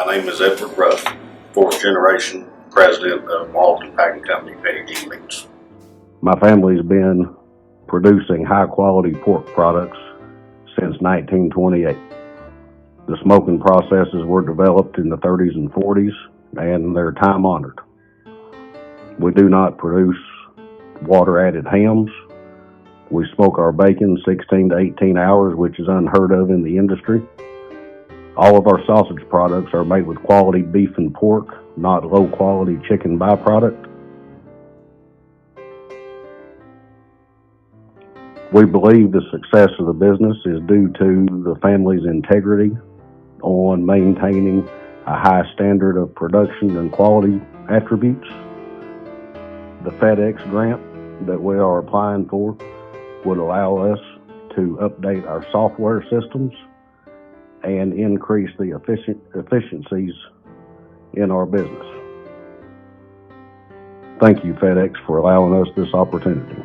My name is Edward Ruff, fourth generation president of Marlton Packing Company, Petit Jean Meats. My family's been producing high-quality pork products since 1928. The smoking processes were developed in the 30s and 40s, and they're time-honored. We do not produce water-added hams. We smoke our bacon 16 to 18 hours, which is unheard of in the industry. All of our sausage products are made with quality beef and pork, not low-quality chicken byproduct. We believe the success of the business is due to the family's integrity on maintaining a high standard of production and quality attributes. The FedEx grant that we are applying for would allow us to update our software systems and increase the efficiencies in our business. Thank you, FedEx, for allowing us this opportunity.